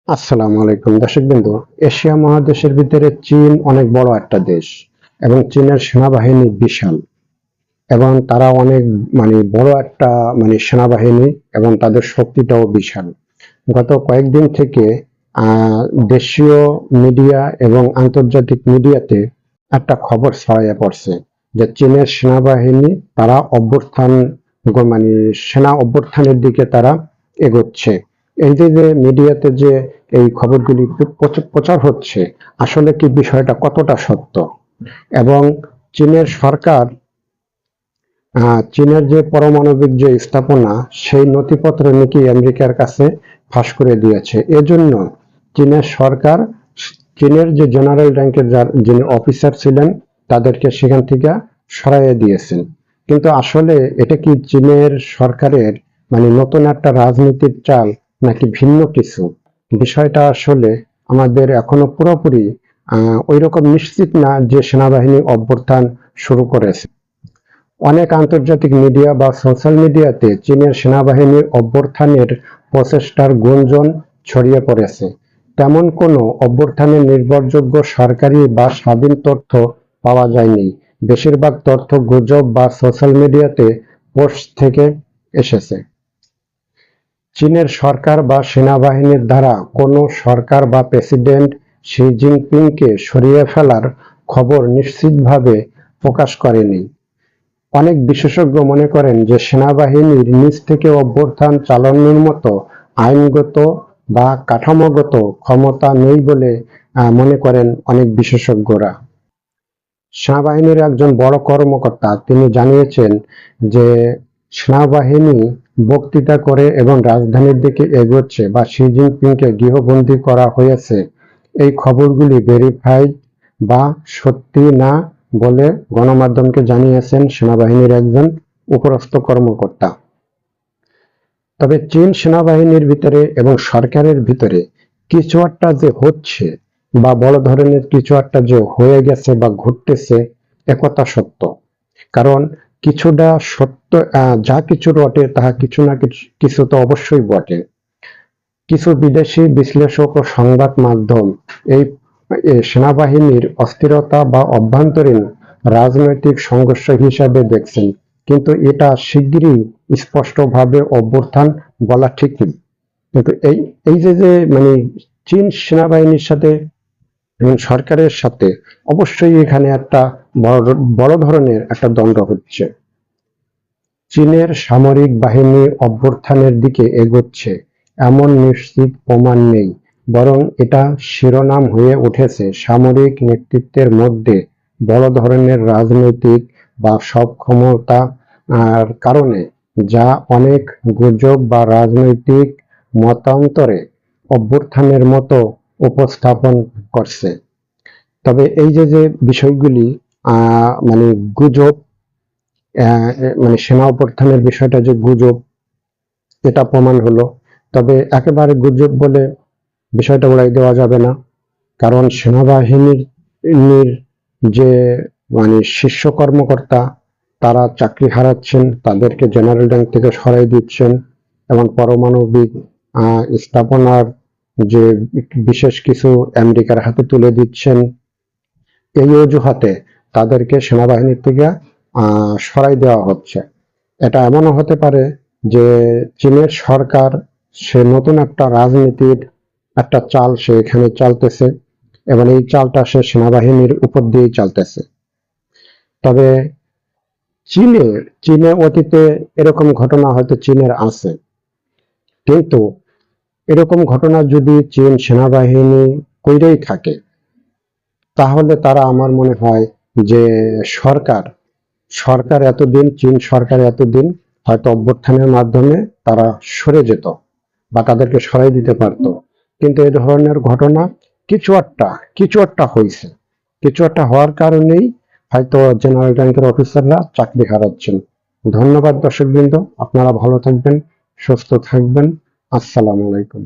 আসসালামু আলাইকুম দর্শকবৃন্দ। এশিয়া মহাদেশের ভিতরে চীন অনেক বড় একটা দেশ এবং চীনের সেনাবাহিনী বিশাল এবং তারা অনেক বড় একটা সেনাবাহিনী এবং তাদের শক্তিটাও বিশাল। গত কয়েকদিন থেকে আহ, দেশীয় মিডিয়া এবং আন্তর্জাতিক মিডিয়াতে একটা খবর ছড়িয়ে পড়ছে যে চীনের সেনাবাহিনী তারা অভ্যুত্থান মানে সেনা অভ্যুত্থানের দিকে তারা এগোচ্ছে। এই যে মিডিয়াতে যে এই খবরগুলি প্রচার হচ্ছে, আসলে কি বিষয়টা কতটা সত্য? এবং চীনের সরকার চীনের যে পারমাণবিক যে স্থাপনা, সেই নথিপত্র নাকি আমেরিকার কাছে ফাঁস করে দিয়েছে। এজন্য চীনের সরকার চীনের যে জেনারেল র্যাঙ্কের যিনি অফিসার ছিলেন তাদেরকে সেখান থেকে সরাইয়ে দিয়েছেন। কিন্তু আসলে এটা কি চীনের সরকারের নতুন একটা রাজনীতির চাল নাকি ভিন্ন কিছু? বিষয়টা আসলে আমাদের এখনো পুরোপুরি ওই রকম নিশ্চিত না যে সেনাবাহিনী অভ্যুত্থান শুরু করেছে। অনেক আন্তর্জাতিক মিডিয়া বা সোশ্যাল মিডিয়াতে চীনের সেনাবাহিনীর অভ্যুত্থানের প্রচেষ্টার গুঞ্জন ছড়িয়ে পড়েছে। তেমন কোনো অভ্যুত্থানের নির্ভরযোগ্য সরকারি বা স্বাধীন তথ্য পাওয়া যায়নি। বেশিরভাগ তথ্য গুজব বা সোশ্যাল মিডিয়াতে পোস্ট থেকে এসেছে। চীনের সরকার বা সেনাবাহিনীর দ্বারা কোনো সরকার বা প্রেসিডেন্ট শি জিনপিংকে সরিয়ে ফেলার খবর নিশ্চিতভাবে প্রকাশ করেনি। অনেক বিশেষজ্ঞ মনে করেন যে সেনাবাহিনীর নিজ থেকে অভ্যুত্থান চালানোর মতো আইনগত বা কাঠামোগত ক্ষমতা নেই বলে মনে করেন অনেক বিশেষজ্ঞরা। সেনাবাহিনীর একজন বড় কর্মকর্তা তিনি জানিয়েছেন যে সেনাবাহিনী বক্তৃতা করে এবং রাজধানীর দিকে এগোচ্ছে বা শি জিনপিংকে গৃহবন্দী করা হয়েছে, এই খবরগুলি ভেরিফাইড বা সত্যি না বলে গণমাধ্যমকে জানিয়েছেন সেনাবাহিনীর একজন উপরস্থ কর্মকর্তা। তবে চীন সেনাবাহিনীর ভিতরে এবং সরকারের ভিতরে কিছু একটা যে হচ্ছে বা বড় ধরনের কিছু একটা যে হয়ে গেছে বা ঘটতেছে, একথা সত্য। কারণ কিছুটা সত্য, যা কিছু রটে তাহা কিছু না কিছু তো অবশ্যই বটে। কিছু বিদেশি বিশ্লেষক ও সংবাদ মাধ্যম এই সেনাবাহিনীর অস্থিরতা বা অভ্যন্তরীণ রাজনৈতিক সংঘর্ষ হিসাবে দেখছেন, কিন্তু এটা শিগগিরই স্পষ্টভাবে অভ্যুত্থান বলা ঠিক নেই। কিন্তু এই এই যে যে চীন সেনাবাহিনীর সাথে এবং সরকারের সাথে অবশ্যই এখানে একটা বড় ধরনের একটা দ্বন্দ্ব হচ্ছে। চীনের সামরিক বাহিনী অভ্যুত্থানের দিকে এগোচ্ছে এমন নিশ্চিত প্রমাণ নেই, বরং এটা শিরোনাম হয়ে উঠেছে সামরিক নেতৃত্বের মধ্যে বড় ধরনের রাজনৈতিক বা সক্ষমতা কারণে, যা অনেক গুজব বা রাজনৈতিক মতান্তরে অভ্যুত্থানের মতো উপস্থাপন করছে। তবে এই যে বিষয়গুলি গুজব, সেনা অভ্যুত্থানের বিষয়টা যে গুজব, এটা প্রমাণ হলো। তবে একেবারে গুজব বলে বিষয়টা উড়াই দেওয়া যাবে না, কারণ সেনাবাহিনীর যে শীর্ষ কর্মকর্তা তারা চাকরি হারাচ্ছেন, তাদেরকে জেনারেল র্যাঙ্ক থেকে সরাই দিচ্ছেন এবং পারমাণবিক স্থাপনার যে বিশেষ কিছু আমেরিকার হাতে তুলে দিচ্ছেন। এই অজুহাতে তাদেরকে সেনাবাহিনীর থেকে সরাই দেওয়া হচ্ছে। এটা এমনও হতে পারে যে চীনের সরকার সে নতুন একটা রাজনীতির একটা চাল সে এখানে চালতেছে এবং এই চালটা সে সেনাবাহিনীর উপর দিয়েই চালতেছে। তবে চীনে অতীতে এরকম ঘটনা হয়তো চীনের আছে, কিন্তু এরকম ঘটনা যদি চীন সেনাবাহিনী কইরেই থাকে, তাহলে তারা আমার মনে হয় যে সরকার সরকার এতদিন চীন সরকার এতদিন হয়তো অভ্যুত্থানের মাধ্যমে তারা সরে যেত বা তাদেরকে সরাই দিতে পারত। কিন্তু এই ধরনের ঘটনা কিছু একটা হয়েছে, কিছু একটা হওয়ার কারণেই হয়তো জেনারেল র্যাঙ্কের অফিসাররা চাকরি হারাচ্ছেন। ধন্যবাদ দর্শকবৃন্দ, আপনারা ভালো থাকবেন, সুস্থ থাকবেন। আসসালামু আলাইকুম।